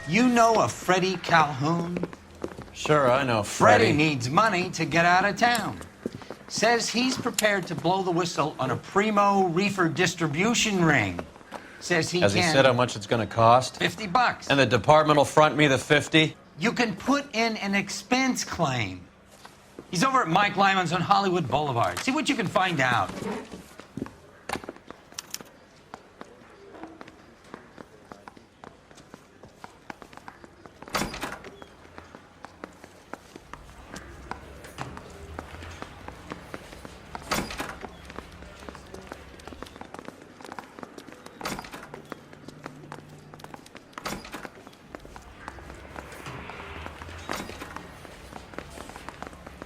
You know a Freddie Calhoun? Sure, I know Freddie needs money to get out of town. Says he's prepared to blow the whistle on a primo reefer distribution ring. Says he Has he said how much it's going to cost? $50. And the department will front me the 50? You can put in an expense claim. He's over at Mike Lyman's on Hollywood Boulevard. See what you can find out.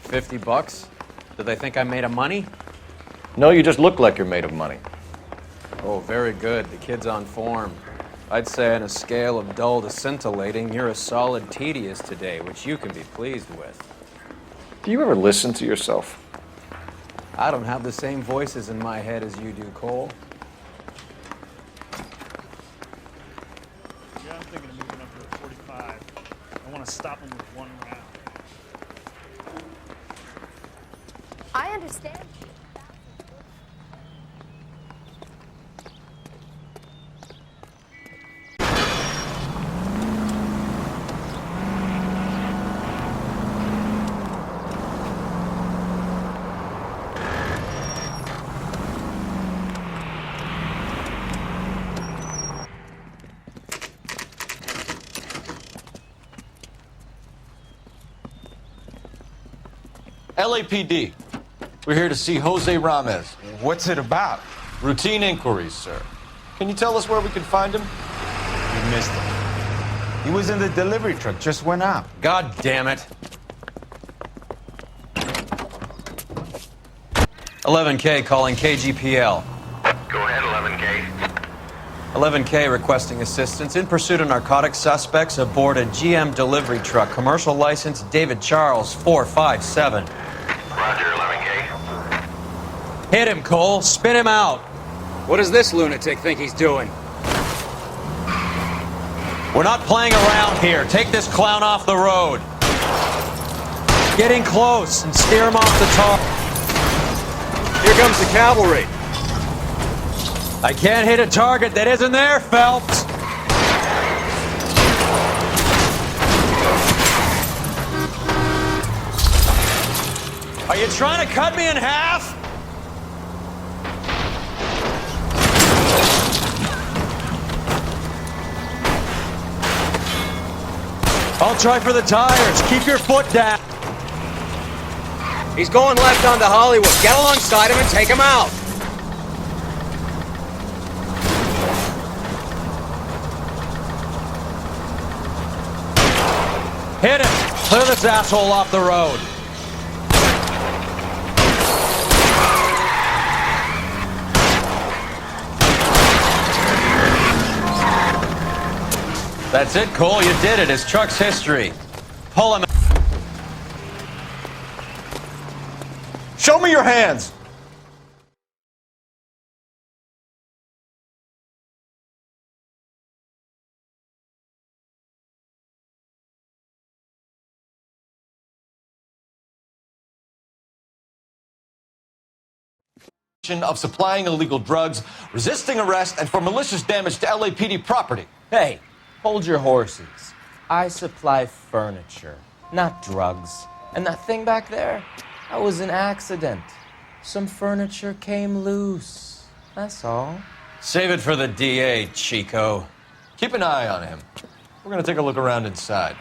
$50? Do they think I'm made of money? No, you just look like you're made of money. Oh, very good. The kid's on form. I'd say on a scale of dull to scintillating, you're a solid tedious today, which you can be pleased with. Do you ever listen to yourself? I don't have the same voices in my head as you do, Cole. Yeah, I'm thinking of moving up to a 45. I want to stop him with one round. I understand. LAPD. We're here to see Jose Ramez. What's it about? Routine inquiries, sir. Can you tell us where we can find him? You missed him. He was in the delivery truck, just went out. God damn it. 11K calling KGPL. Go ahead, 11K. 11K requesting assistance in pursuit of narcotic suspects aboard a GM delivery truck. Commercial license David Charles 457. Roger, 11K. Hit him, Cole. Spin him out. What does this lunatic think he's doing? We're not playing around here. Take this clown off the road. Getting close and steer him off the tar. Here comes the cavalry. I can't hit a target that isn't there, Phelps. Are you trying to cut me in half? I'll try for the tires. Keep your foot down. He's going left onto Hollywood. Get alongside him and take him out. Hit him. Clear this asshole off the road. That's it, Cole. You did it. His truck's history. Pull him. Show me your hands! Of supplying illegal drugs, resisting arrest, and for malicious damage to LAPD property. Hey, hold your horses. I supply furniture, not drugs. And that thing back there, that was an accident. Some furniture came loose. That's all. Save it for the DA, Chico. Keep an eye on him. We're gonna take a look around inside.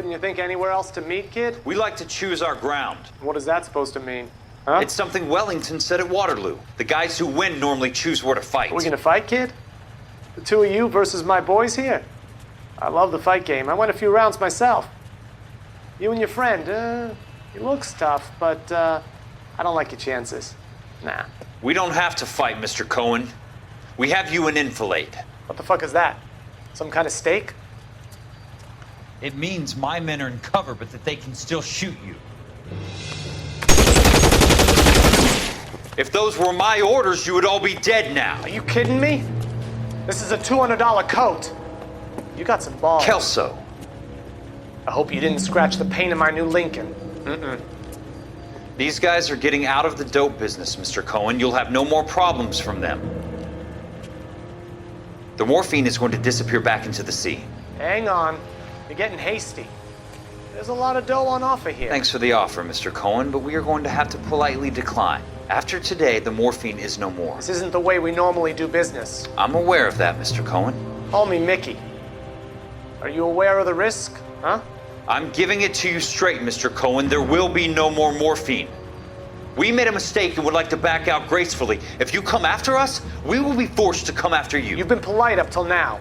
Couldn't you think anywhere else to meet, kid? We like to choose our ground. What is that supposed to mean? Huh? It's something Wellington said at Waterloo. The guys who win normally choose where to fight. Are we gonna fight, kid? The two of you versus my boys here? I love the fight game. I went a few rounds myself. You and your friend, he looks tough, but I don't like your chances. Nah. We don't have to fight, Mr. Cohen. We have you in enfilade. What the fuck is that? Some kind of stake? It means my men are in cover, but that they can still shoot you. If those were my orders, you would all be dead now. Are you kidding me? This is a $200 coat. You got some balls. Kelso. I hope you didn't scratch the paint of my new Lincoln. Mm-mm. These guys are getting out of the dope business, Mr. Cohen. You'll have no more problems from them. The morphine is going to disappear back into the sea. Hang on. You're getting hasty. There's a lot of dough on offer here. Thanks for the offer, Mr. Cohen, but we are going to have to politely decline. After today, the morphine is no more. This isn't the way we normally do business. I'm aware of that, Mr. Cohen. Call me Mickey. Are you aware of the risk, huh? I'm giving it to you straight, Mr. Cohen. There will be no more morphine. We made a mistake and would like to back out gracefully. If you come after us, we will be forced to come after you. You've been polite up till now,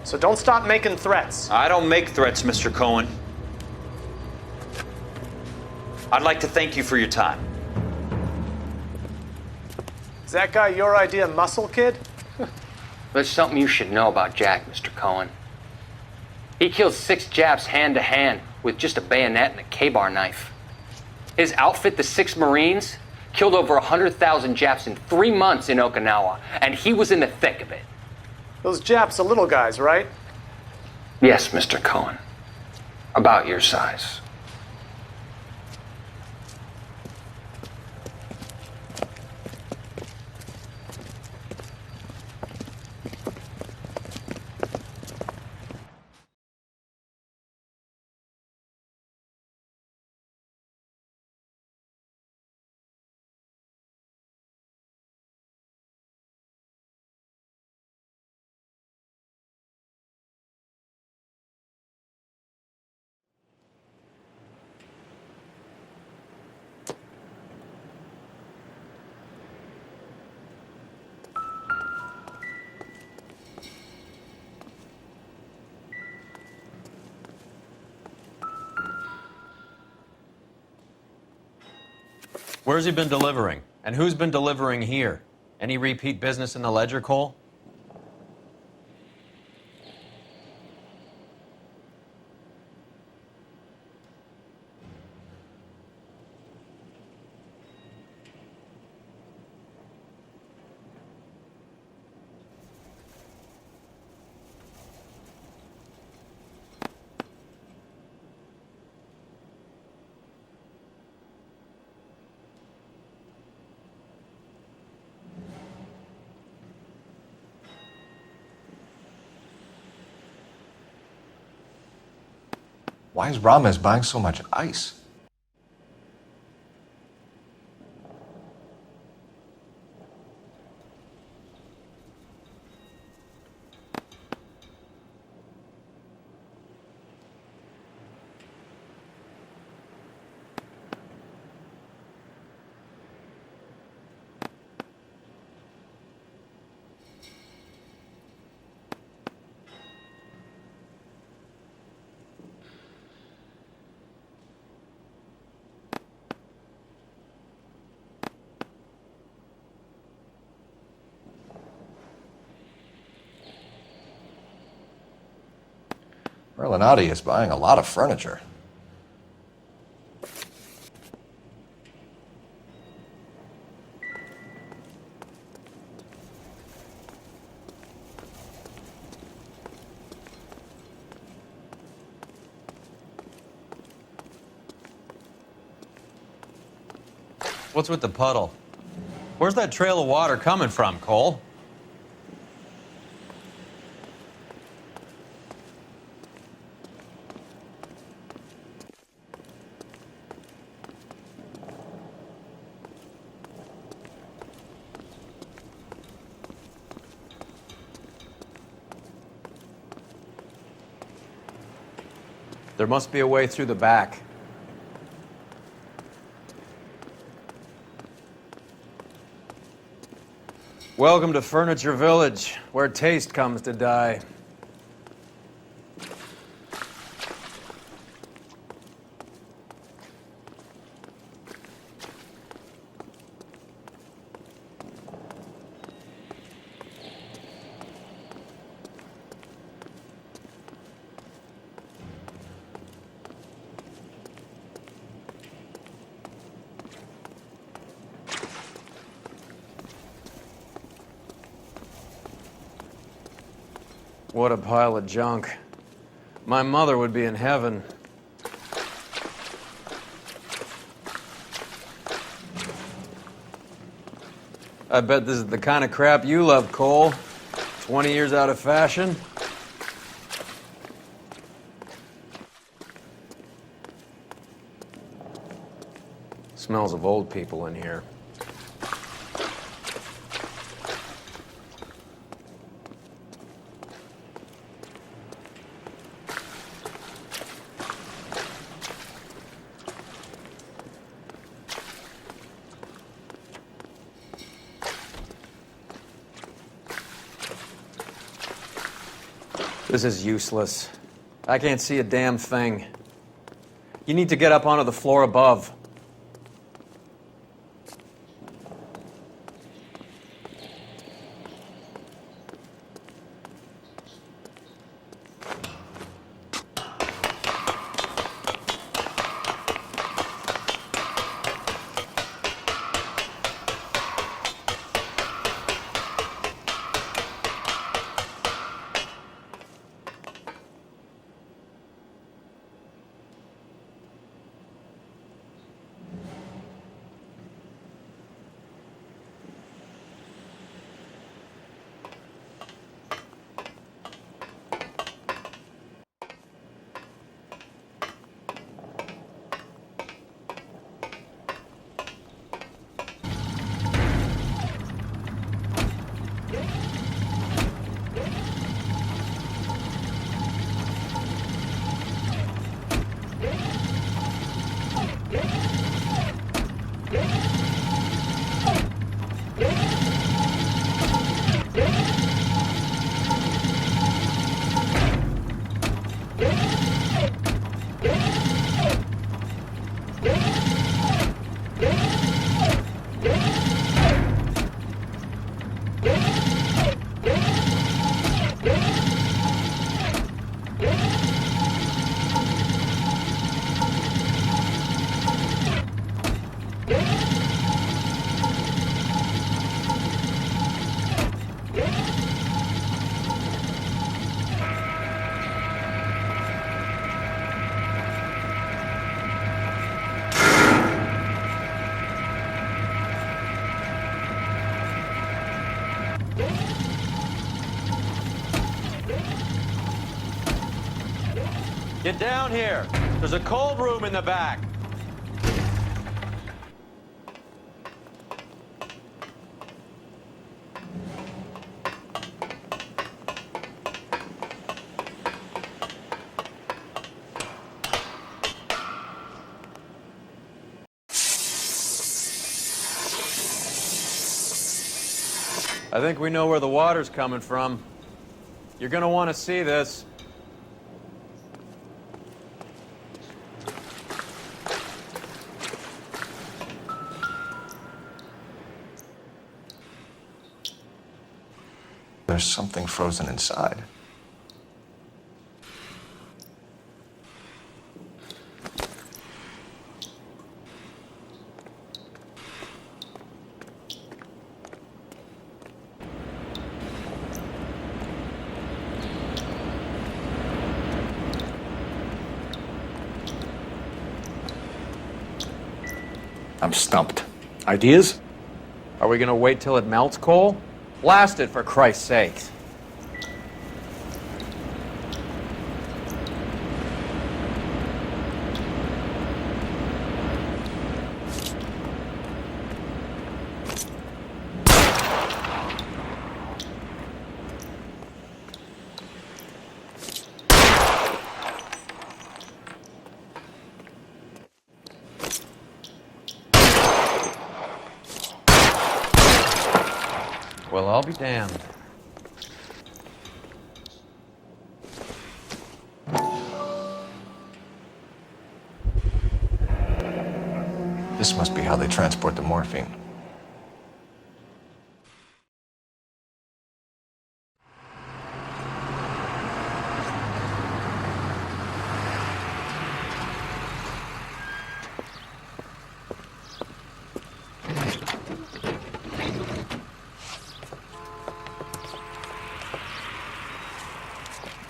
so don't stop making threats. I don't make threats, Mr. Cohen. I'd like to thank you for your time. Is that guy your idea of muscle, kid? There's something you should know about Jack, Mr. Cohen. He killed 6 Japs hand to hand with just a bayonet and a K-bar knife. His outfit, the 6 Marines, killed over 100,000 Japs in 3 months in Okinawa, and he was in the thick of it. Those Japs are little guys, right? Yes, Mr. Cohen. About your size. Where's he been delivering? And who's been delivering here? Any repeat business in the ledger, Cole? Why is Ramez buying so much ice? Merlinati is buying a lot of furniture. What's with the puddle? Where's that trail of water coming from, Cole? There must be a way through the back. Welcome to Furniture Village, where taste comes to die. What a pile of junk. My mother would be in heaven. I bet this is the kind of crap you love, Cole. 20 years out of fashion. Smells of old people in here. This is useless. I can't see a damn thing. You need to get up onto the floor above. Get down here. There's a cold room in the back. I think we know where the water's coming from. You're gonna want to see this. There's something frozen inside. I'm stumped. Ideas? Are we gonna wait till it melts, Cole? Blast it, for Christ's sake. Well, I'll be damned. This must be how they transport the morphine.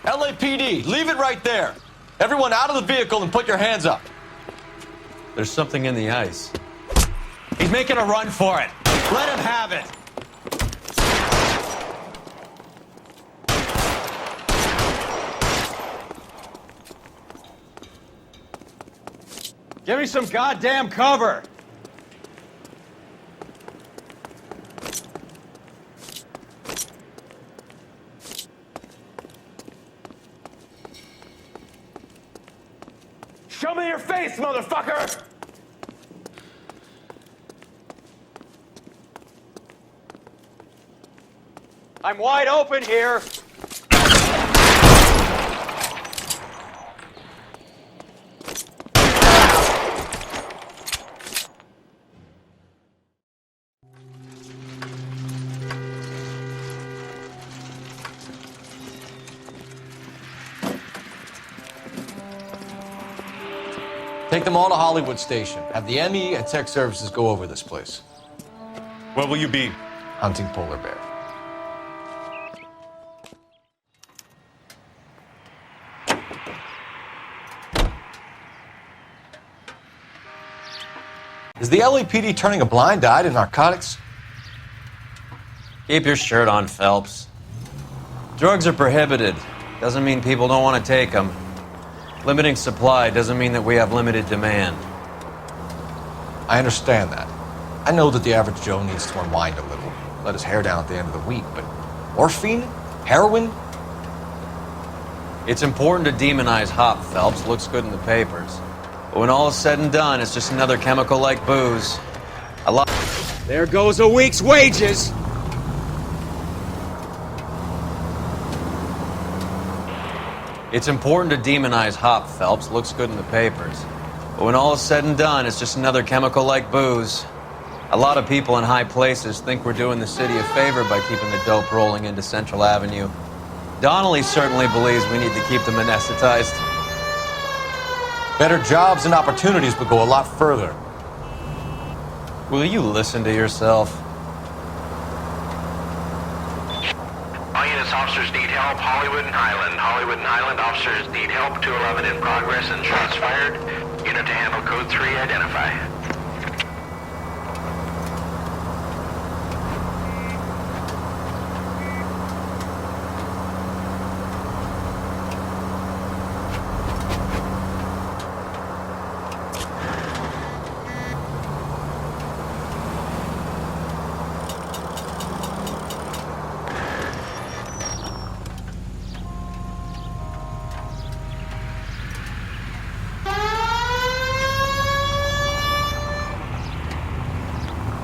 LAPD, leave it right there. Everyone out of the vehicle and put your hands up. There's something in the ice. He's making a run for it. Let him have it. Give me some goddamn cover. Show me your face, motherfucker! I'm wide open here. Take them all to Hollywood Station. Have the ME and Tech Services go over this place. Where will you be? Hunting polar bear. Is the LAPD turning a blind eye to narcotics? Keep your shirt on, Phelps. Drugs are prohibited. Doesn't mean people don't want to take them. Limiting supply doesn't mean that we have limited demand. I understand that. I know that the average Joe needs to unwind a little, let his hair down at the end of the week, but morphine? Heroin? It's important to demonize hop, Phelps. Looks good in the papers. But when all is said and done, it's just another chemical like booze. There goes a week's wages! It's important to demonize hop, Phelps. Looks good in the papers. But when all is said and done, it's just another chemical like booze. A lot of people in high places think we're doing the city a favor by keeping the dope rolling into Central Avenue. Donnelly certainly believes we need to keep them anesthetized. Better jobs and opportunities would go a lot further. Will you listen to yourself? All units, officers need help. Hollywood and Highland. Hollywood and Highland officers need help. 211 in progress and shots fired. Unit to handle code 3, identify.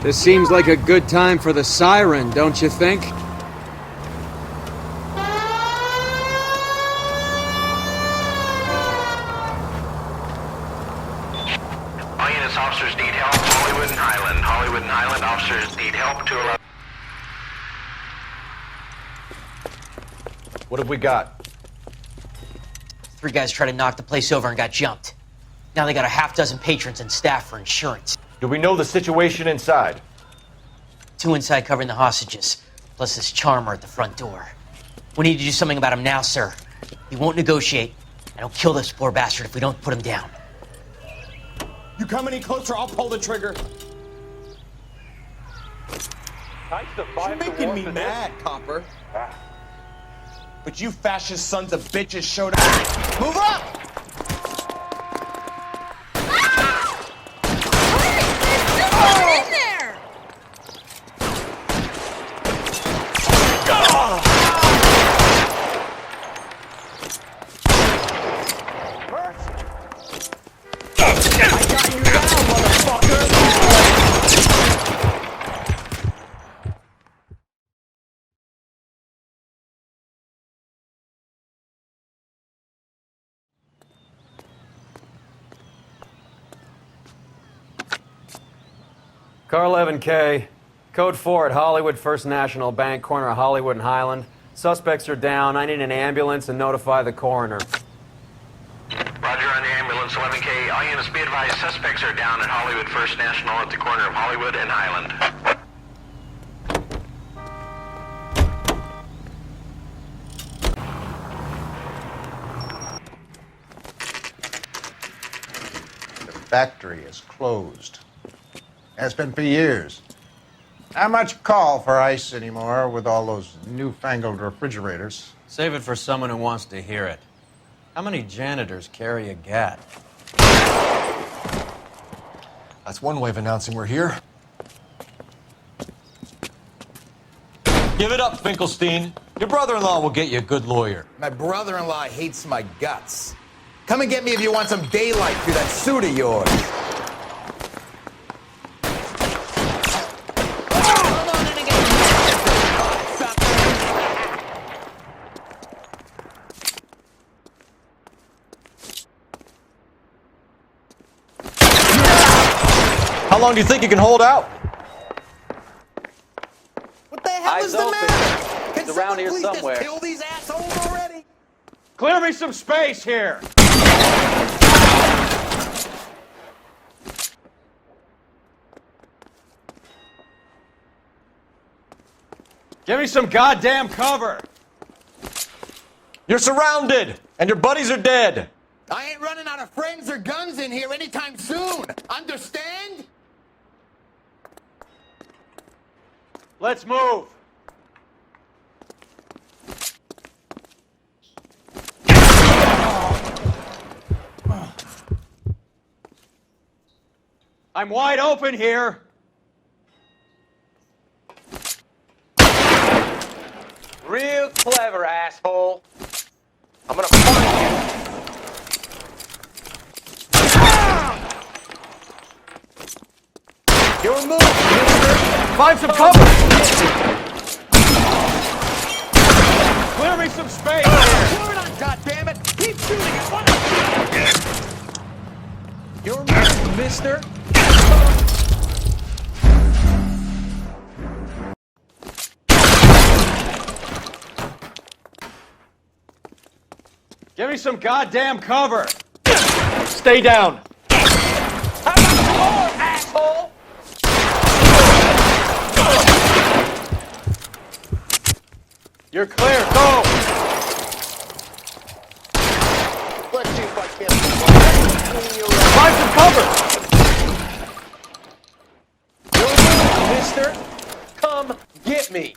This seems like a good time for the siren, don't you think? All units, officers need help. Hollywood and Highland. Hollywood and Highland officers need help. 211. What have we got? 3 guys tried to knock the place over and got jumped. Now they got a half dozen patrons and staff for insurance. Do we know the situation inside? 2 inside covering the hostages, plus this charmer at the front door. We need to do something about him now, sir. He won't negotiate, and he'll kill this poor bastard if we don't put him down. You come any closer, I'll pull the trigger. You're making me mad, Copper. But you fascist sons of bitches showed up. Move up! Car 11K, code 4 at Hollywood First National Bank, corner of Hollywood and Highland. Suspects are down. I need an ambulance and notify the coroner. Roger on the ambulance, 11K. All units be advised, suspects are down at Hollywood First National at the corner of Hollywood and Highland. The factory is closed. Has been for years. Not much call for ice anymore with all those newfangled refrigerators. Save it for someone who wants to hear it. How many janitors carry a gat? That's one way of announcing we're here. Give it up, Finkelstein. Your brother-in-law will get you a good lawyer. My brother-in-law hates my guts. Come and get me if you want some daylight through that suit of yours. How long do you think you can hold out? What the hell is the matter? Can It's around here please somewhere. just kill these assholes already? Clear me some space here! Give me some goddamn cover! You're surrounded, and your buddies are dead. I ain't running out of friends or guns in here anytime soon. Understand? Let's move! I'm wide open here! Real clever, asshole. I'm gonna find you. Your move, mister. Find some cover. Clear me some space Pour it on, goddammit! Keep shooting! I want to... Your move, mister. Give me some goddamn cover! Stay down. How about some more, asshole? You're clear, go! Let's see if I can't... Find some cover. Your move, mister. Come get me.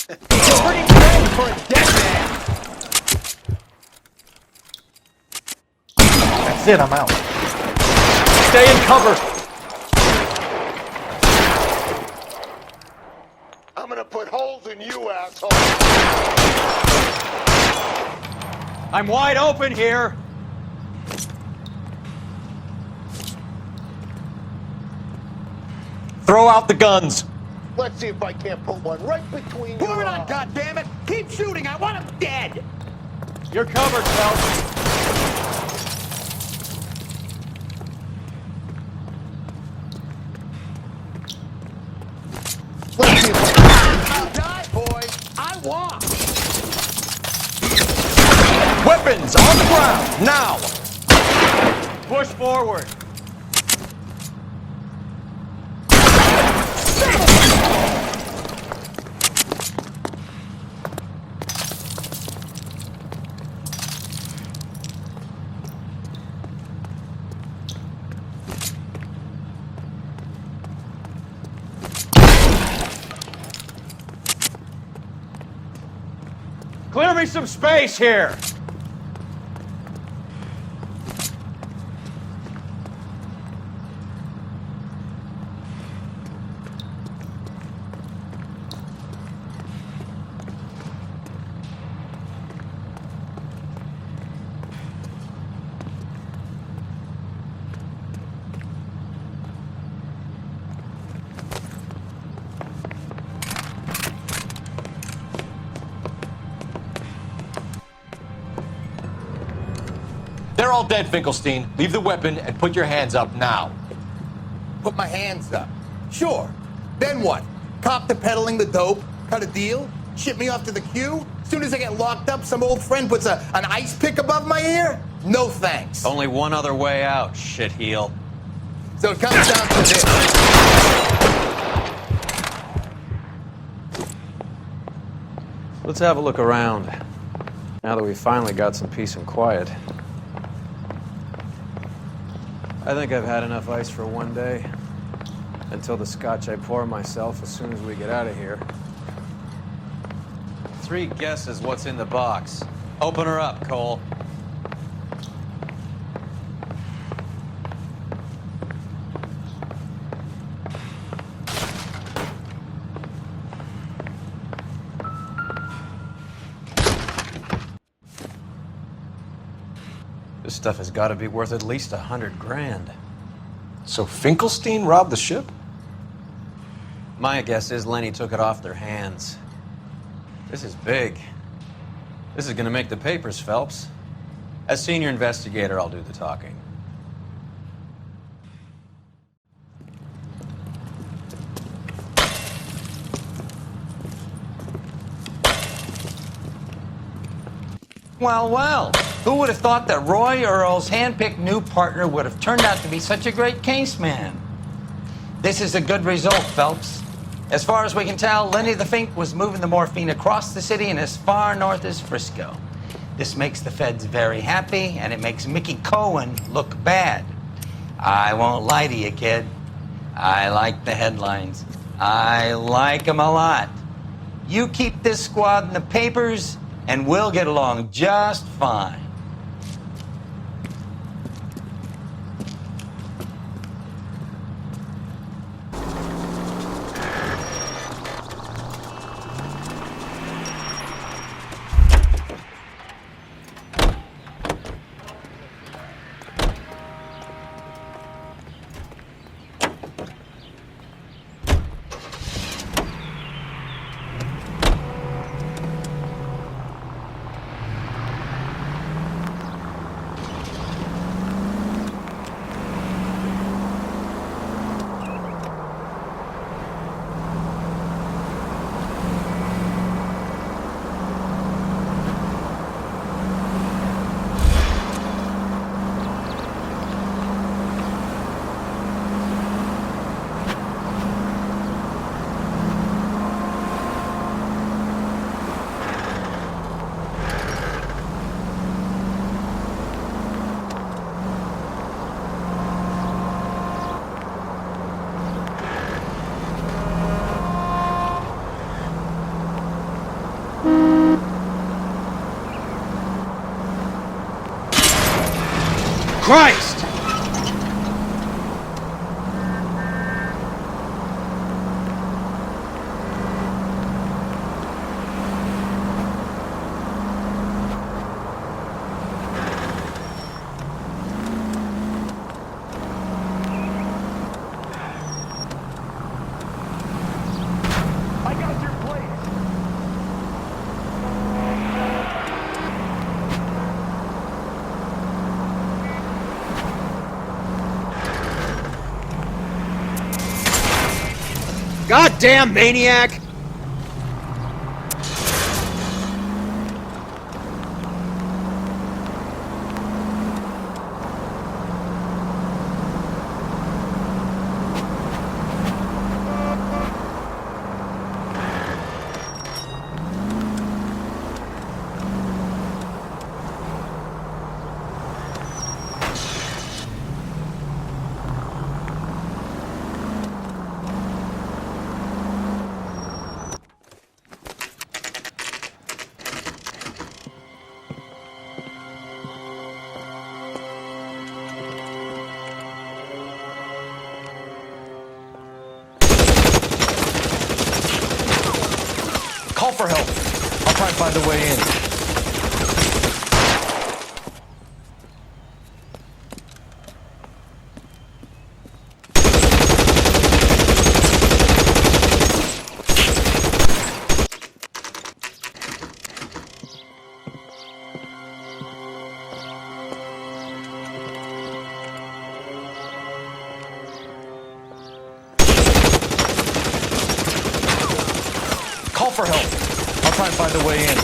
You're pretty good for a dead man. That's it, I'm out. Stay in cover. I'm gonna put holes in you, asshole. I'm wide open here! Throw out the guns. Let's see if I can't put one right between you. Pour it on, goddammit! Keep shooting! I want him dead! You're covered, Phelps. Let's see if I can... You die, boy! I walk! Weapons on the ground, now! Push forward. Clear me some space here! They're all dead, Finkelstein. Leave the weapon and put your hands up now. Put my hands up. Sure. Then what? Cop to peddling the dope? Cut a deal? Ship me off to the queue? Soon as I get locked up, some old friend puts an ice pick above my ear? No thanks. Only one other way out, shitheel. So it comes down to this. Let's have a look around, now that we finally got some peace and quiet. I think I've had enough ice for one day, until the scotch I pour myself as soon as we get out of here. 3 guesses what's in the box. Open her up, Cole. This stuff has got to be worth at least $100 grand. So Finkelstein robbed the ship? My guess is Lenny took it off their hands. This is big. This is gonna make the papers, Phelps. As senior investigator, I'll do the talking. Well, well. Who would have thought that Roy Earle's handpicked new partner would have turned out to be such a great case man? This is a good result, Phelps. As far as we can tell, Lenny the Fink was moving the morphine across the city and as far north as Frisco. This makes the feds very happy, and it makes Mickey Cohen look bad. I won't lie to you, kid. I like the headlines. I like them a lot. You keep this squad in the papers, and we'll get along just fine. Christ! I got your plate. Goddamn maniac! Call for help. I'll try and find a way in. for help. I'll try and find a way in.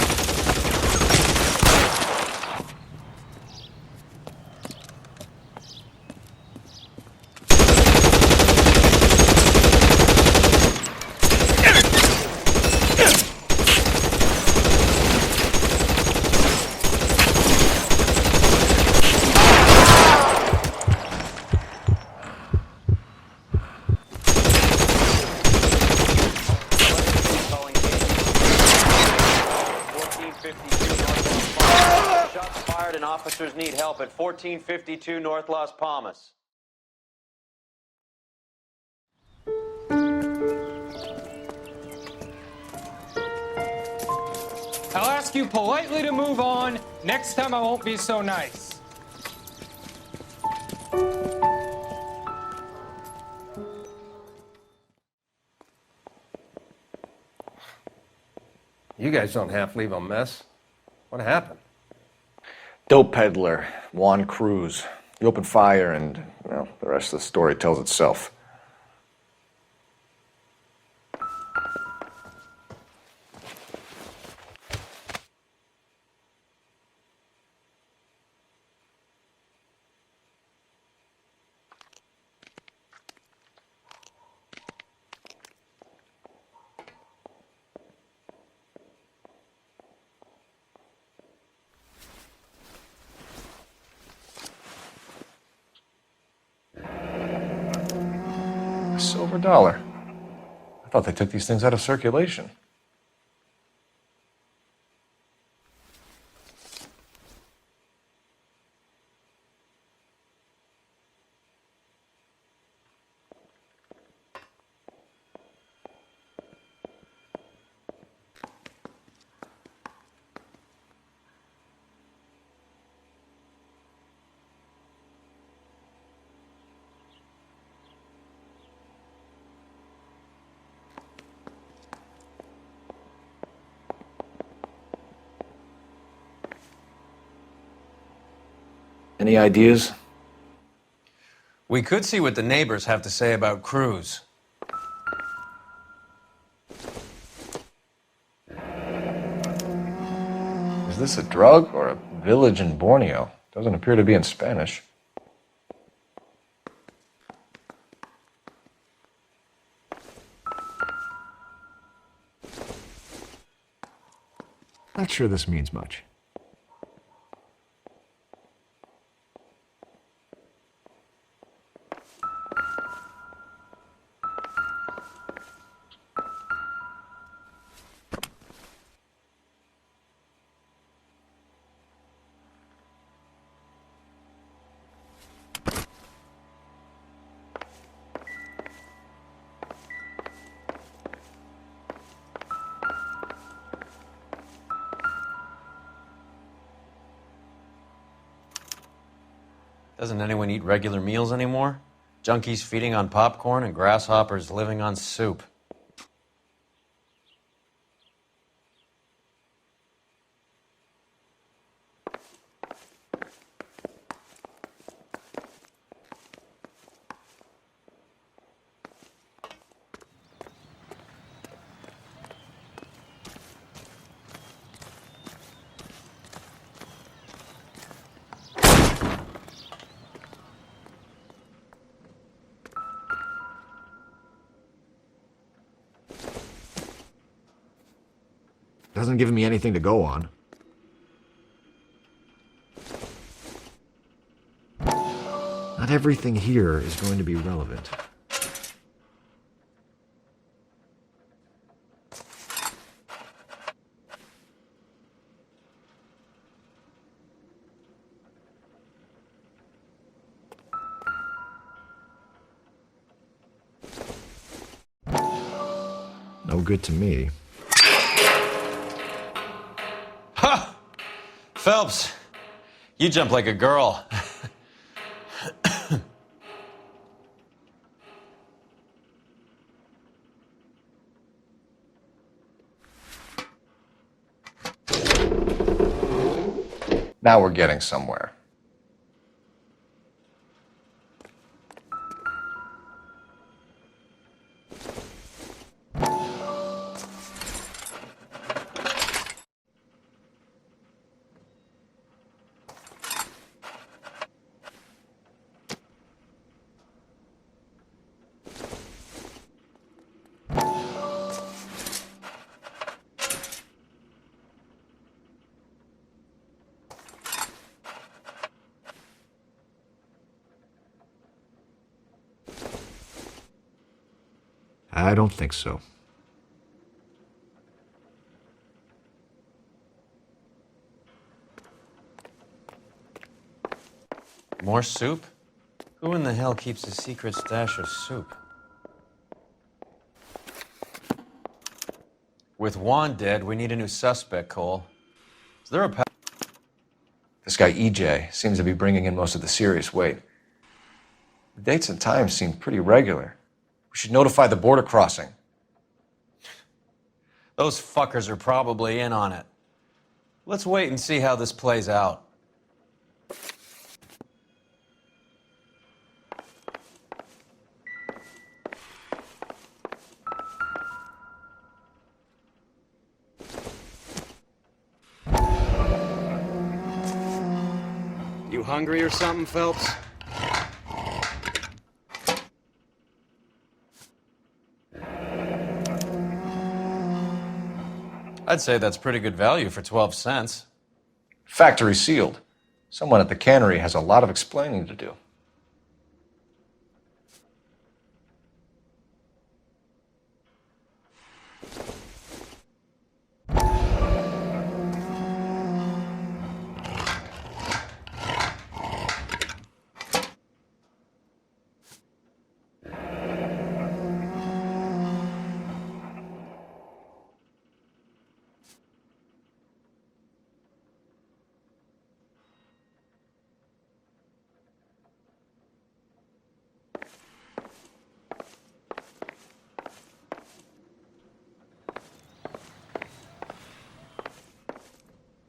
Shots fired and officers need help at 1452 North Las Palmas. I'll ask you politely to move on. Next time I won't be so nice. You guys don't half leave a mess. What happened? Dope peddler, Juan Cruz. He opened fire and, well, the rest of the story tells itself. Silver dollar. I thought they took these things out of circulation. Any ideas? We could see what the neighbors have to say about Cruz. Is this a drug or a village in Borneo? Doesn't appear to be in Spanish. Not sure this means much. Doesn't anyone eat regular meals anymore? Junkies feeding on popcorn and grasshoppers living on soup. Doesn't give me anything to go on. Not everything here is going to be relevant. No good to me. Ha! Phelps, you jump like a girl. Now we're getting somewhere. I don't think so. More soup? Who in the hell keeps a secret stash of soup? With Juan dead, we need a new suspect, Cole. Is there a... This guy EJ seems to be bringing in most of the serious weight. The dates and times seem pretty regular. We should notify the border crossing. Those fuckers are probably in on it. Let's wait and see how this plays out. You hungry or something, Phelps? I'd say that's pretty good value for 12 cents. Factory sealed. Someone at the cannery has a lot of explaining to do.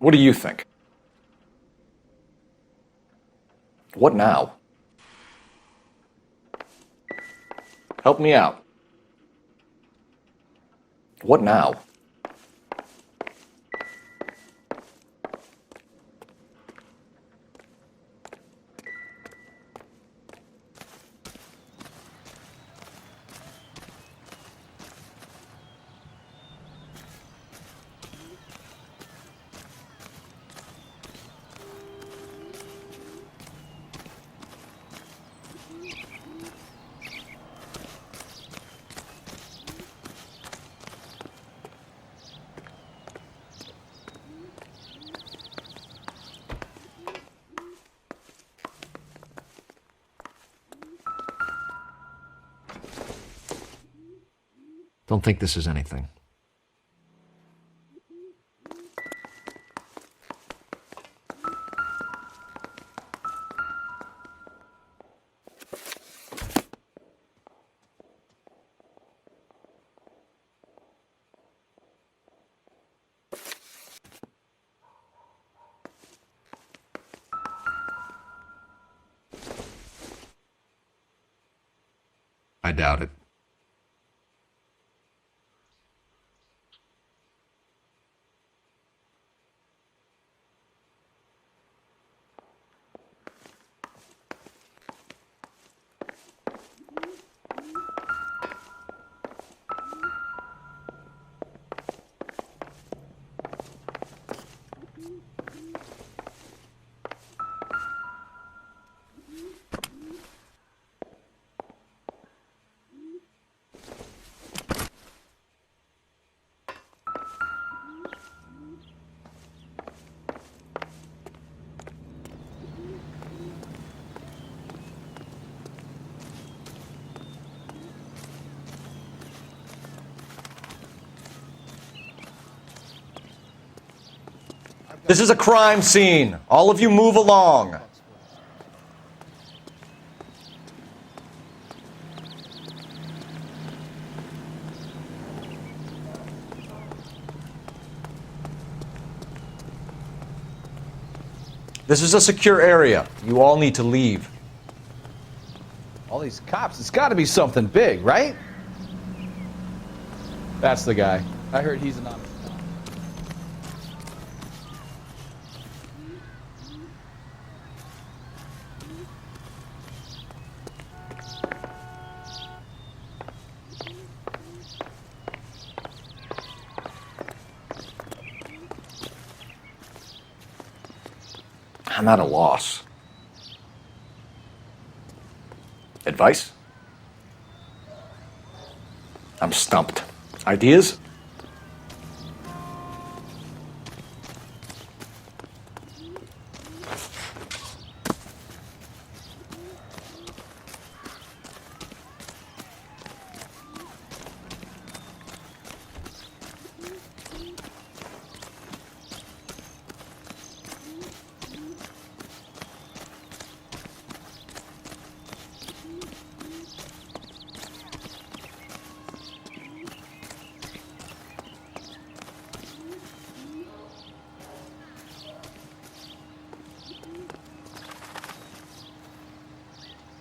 What do you think? What now? Help me out. What now? Don't think this is anything. I doubt it. This is a crime scene. All of you move along. This is a secure area. You all need to leave. All these cops, it's got to be something big, right? That's the guy. I heard he's anonymous. I'm at a loss. Advice? I'm stumped. Ideas?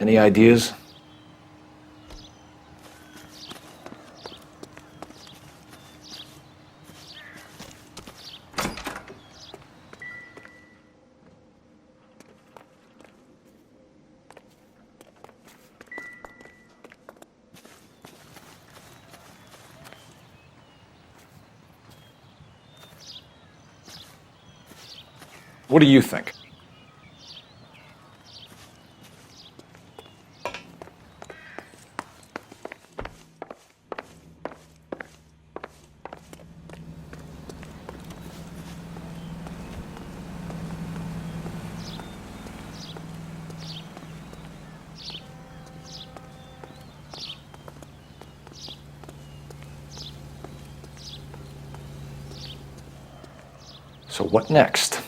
Any ideas? What do you think? So what next?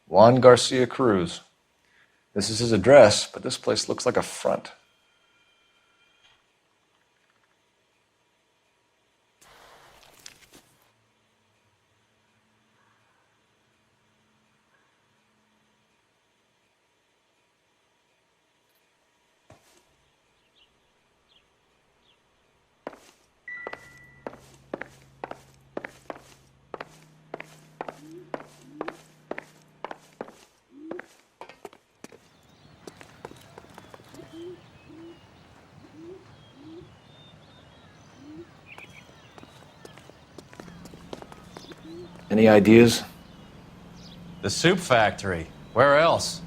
Juan Garcia Cruz. This is his address, but this place looks like a front. Any ideas? The soup factory. Where else?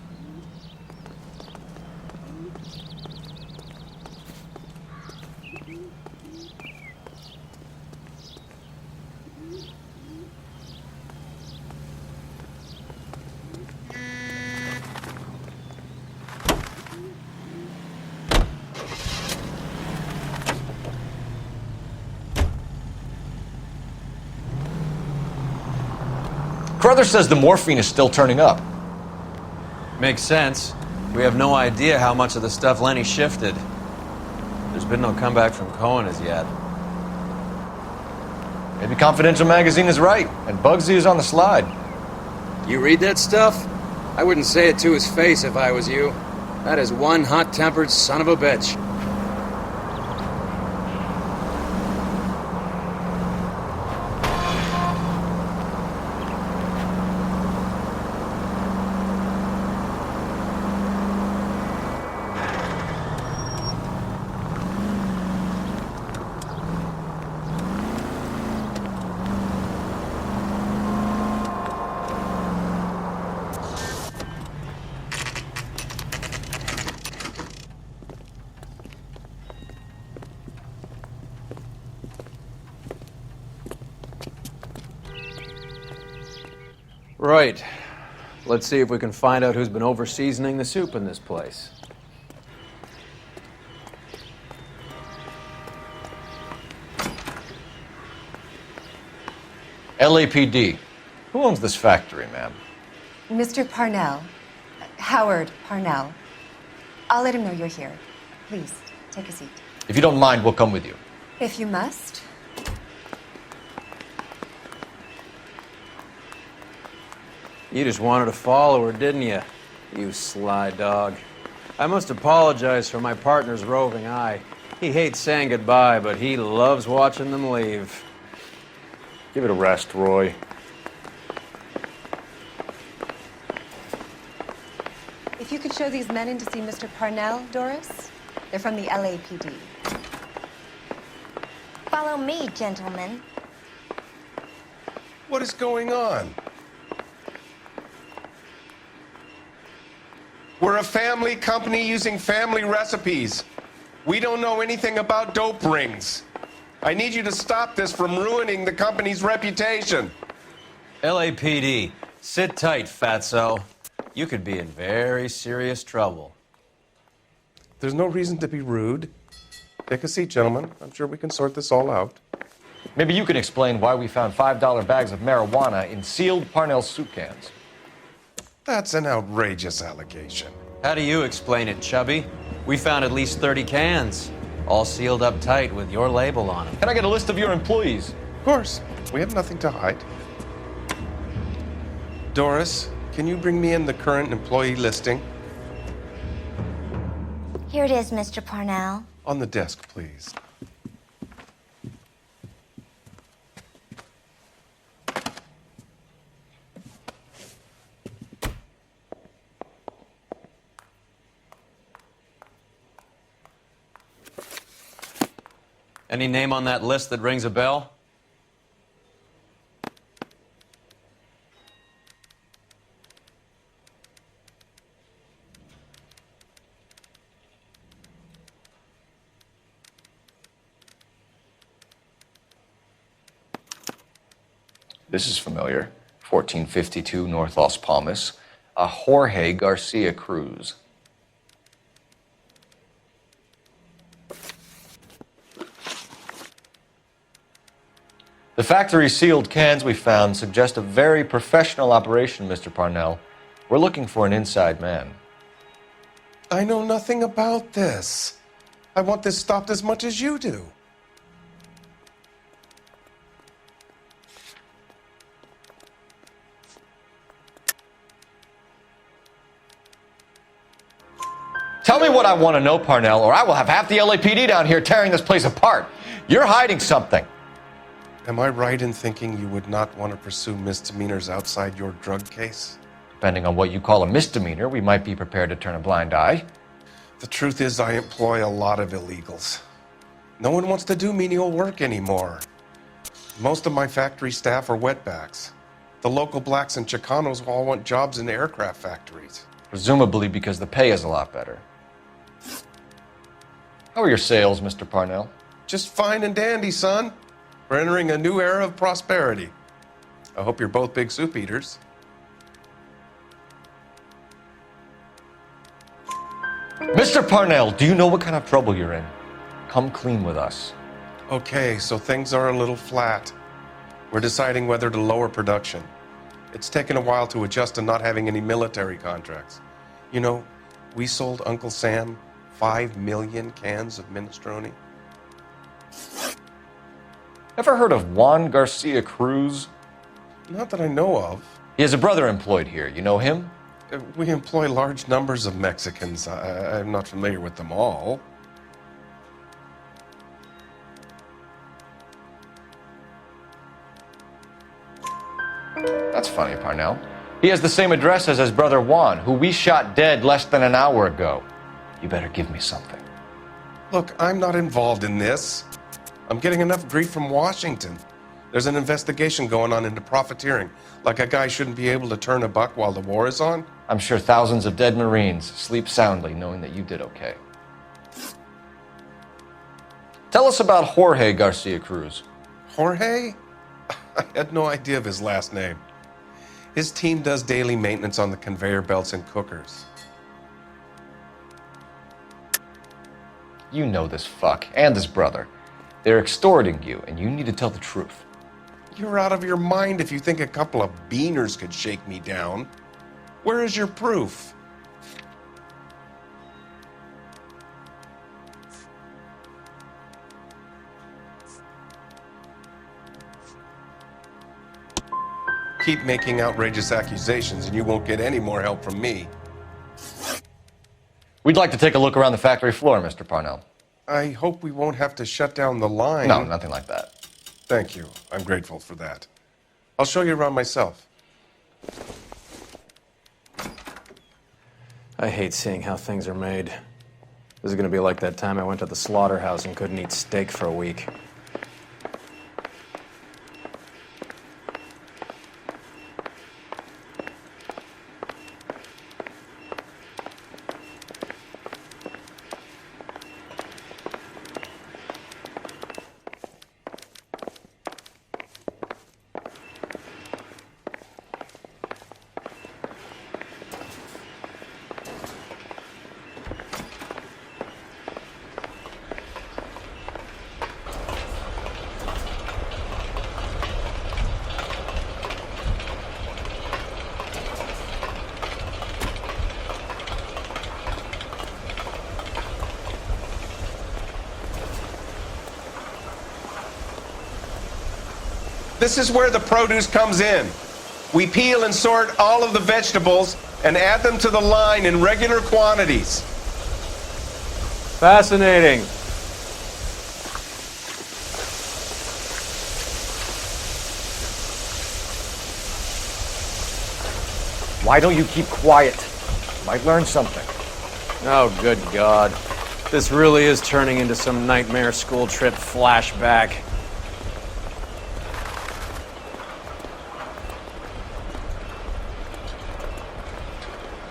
Carruthers says the morphine is still turning up. Makes sense. We have no idea how much of the stuff Lenny shifted. There's been no comeback from Cohen as yet. Maybe Confidential Magazine is right, and Bugsy is on the slide. You read that stuff? I wouldn't say it to his face if I was you. That is one hot-tempered son of a bitch. Right. Let's see if we can find out who's been over-seasoning the soup in this place. LAPD. Who owns this factory, ma'am? Mr. Parnell. Howard Parnell. I'll let him know you're here. Please, take a seat. If you don't mind, we'll come with you. If you must. You just wanted to follow her, didn't you? You sly dog. I must apologize for my partner's roving eye. He hates saying goodbye, but he loves watching them leave. Give it a rest, Roy. If you could show these men in to see Mr. Parnell, Doris. They're from the LAPD. Follow me, gentlemen. What is going on? We're a family company using family recipes. We don't know anything about dope rings. I need you to stop this from ruining the company's reputation. LAPD, sit tight, fatso. You could be in very serious trouble. There's no reason to be rude. Take a seat, gentlemen. I'm sure we can sort this all out. Maybe you can explain why we found $5 bags of marijuana in sealed Parnell soup cans. That's an outrageous allegation. How do you explain it, Chubby? We found at least 30 cans, all sealed up tight with your label on them. Can I get a list of your employees? Of course. We have nothing to hide. Doris, can you bring me in the current employee listing? Here it is, Mr. Parnell. On the desk, please. Any name on that list that rings a bell? This is familiar. 1452 North Las Palmas. A Jorge Garcia Cruz. The factory sealed cans we found suggest a very professional operation, Mr. Parnell. We're looking for an inside man. I know nothing about this. I want this stopped as much as you do. Tell me what I want to know, Parnell, or I will have half the LAPD down here tearing this place apart. You're hiding something. Am I right in thinking you would not want to pursue misdemeanors outside your drug case? Depending on what you call a misdemeanor, we might be prepared to turn a blind eye. The truth is, I employ a lot of illegals. No one wants to do menial work anymore. Most of my factory staff are wetbacks. The local blacks and Chicanos all want jobs in aircraft factories. Presumably because the pay is a lot better. How are your sales, Mr. Parnell? Just fine and dandy, son. We're entering a new era of prosperity. I hope you're both big soup eaters. Mr. Parnell, do you know what kind of trouble you're in? Come clean with us. Okay, so things are a little flat. We're deciding whether to lower production. It's taken a while to adjust to not having any military contracts. You know, we sold Uncle Sam 5 million cans of minestrone. Ever heard of Juan Garcia Cruz? Not that I know of. He has a brother employed here. You know him? We employ large numbers of Mexicans. I'm not familiar with them all. That's funny, Parnell. He has the same address as his brother Juan, who we shot dead less than an hour ago. You better give me something. Look, I'm not involved in this. I'm getting enough grief from Washington. There's an investigation going on into profiteering. Like a guy shouldn't be able to turn a buck while the war is on. I'm sure thousands of dead Marines sleep soundly knowing that you did okay. Tell us about Jorge Garcia Cruz. Jorge? I had no idea of his last name. His team does daily maintenance on the conveyor belts and cookers. You know this fuck and his brother. They're extorting you, and you need to tell the truth. You're out of your mind if you think a couple of beaners could shake me down. Where is your proof? Keep making outrageous accusations and you won't get any more help from me. We'd like to take a look around the factory floor, Mr. Parnell. I hope we won't have to shut down the line. No, nothing like that. Thank you. I'm grateful for that. I'll show you around myself. I hate seeing how things are made. This is gonna be like that time I went to the slaughterhouse and couldn't eat steak for a week. This is where the produce comes in. We peel and sort all of the vegetables and add them to the line in regular quantities. Fascinating. Why don't you keep quiet? You might learn something. Oh, good God. This really is turning into some nightmare school trip flashback.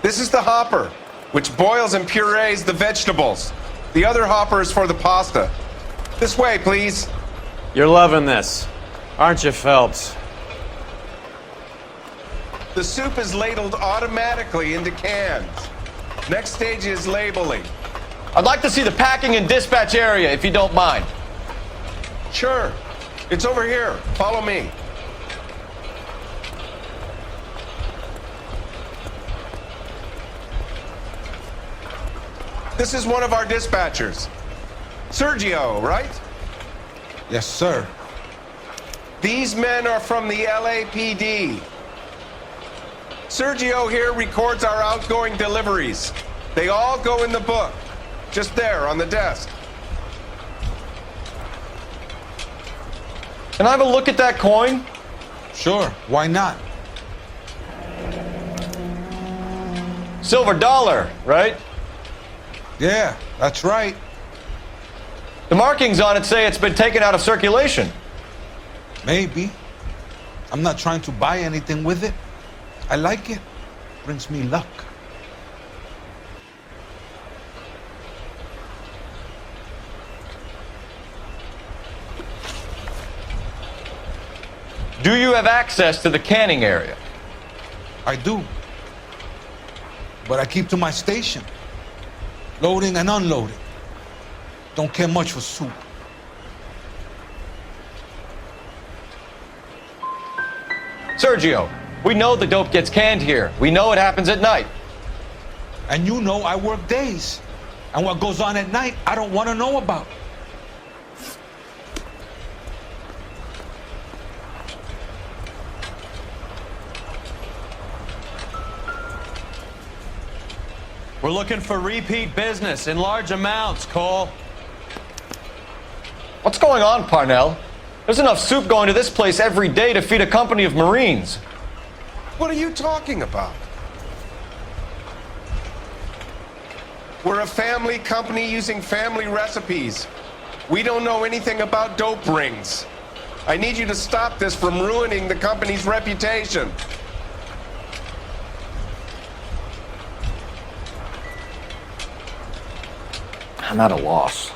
This is the hopper, which boils and purees the vegetables. The other hopper is for the pasta. This way, please. You're loving this, aren't you, Phelps? The soup is ladled automatically into cans. Next stage is labeling. I'd like to see the packing and dispatch area, if you don't mind. Sure. It's over here. Follow me. This is one of our dispatchers. Sergio, right? Yes, sir. These men are from the LAPD. Sergio here records our outgoing deliveries. They all go in the book, just there on the desk. Can I have a look at that coin? Sure, why not? Silver dollar, right? Yeah, that's right. The markings on it say it's been taken out of circulation. Maybe. I'm not trying to buy anything with it. I like it. Brings me luck. Do you have access to the canning area? I do. But I keep to my station. Loading and unloading. Don't care much for soup. Sergio, we know the dope gets canned here. We know it happens at night. And you know I work days. And what goes on at night, I don't want to know about. We're looking for repeat business in large amounts, Cole. What's going on, Parnell? There's enough soup going to this place every day to feed a company of Marines. What are you talking about? We're a family company using family recipes. We don't know anything about dope rings. I need you to stop this from ruining the company's reputation. I'm at a loss.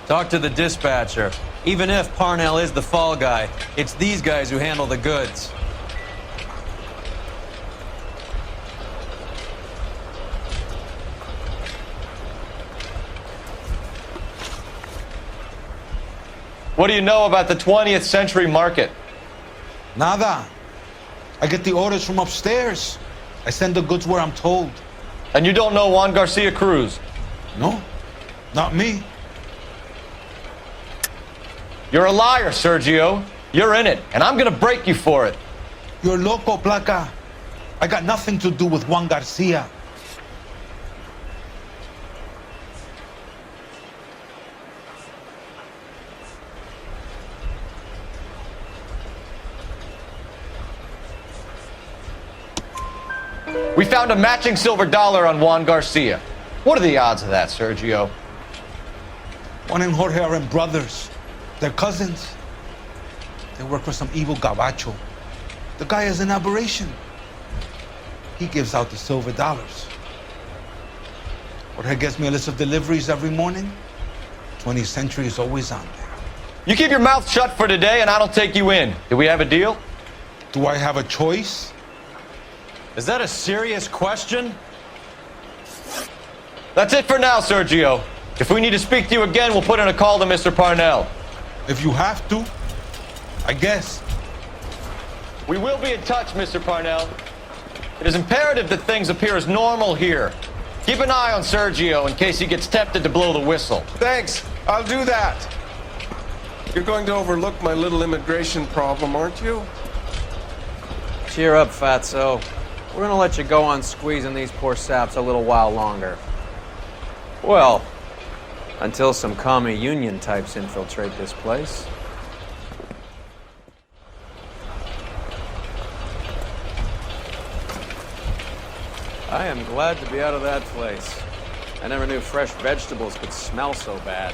Talk to the dispatcher. Even if Parnell is the fall guy, it's these guys who handle the goods. What do you know about the 20th century market? Nada. I get the orders from upstairs. I send the goods where I'm told. And you don't know Juan Garcia Cruz? No, not me. You're a liar, Sergio. You're in it, and I'm gonna break you for it. You're loco, Placa. I got nothing to do with Juan Garcia. We found a matching silver dollar on Juan Garcia. What are the odds of that, Sergio? Juan and Jorge are brothers. They're cousins. They work for some evil gabacho. The guy is an aberration. He gives out the silver dollars. Jorge gets me a list of deliveries every morning. 20th Century is always on there. You keep your mouth shut for today, and I don't take you in. Do we have a deal? Do I have a choice? Is that a serious question? That's it for now, Sergio. If we need to speak to you again, we'll put in a call to Mr. Parnell. If you have to, I guess. We will be in touch, Mr. Parnell. It is imperative that things appear as normal here. Keep an eye on Sergio in case he gets tempted to blow the whistle. Thanks. I'll do that. You're going to overlook my little immigration problem, aren't you? Cheer up, fatso. We're gonna let you go on squeezing these poor saps a little while longer. Well, until some commie union types infiltrate this place. I am glad to be out of that place. I never knew fresh vegetables could smell so bad.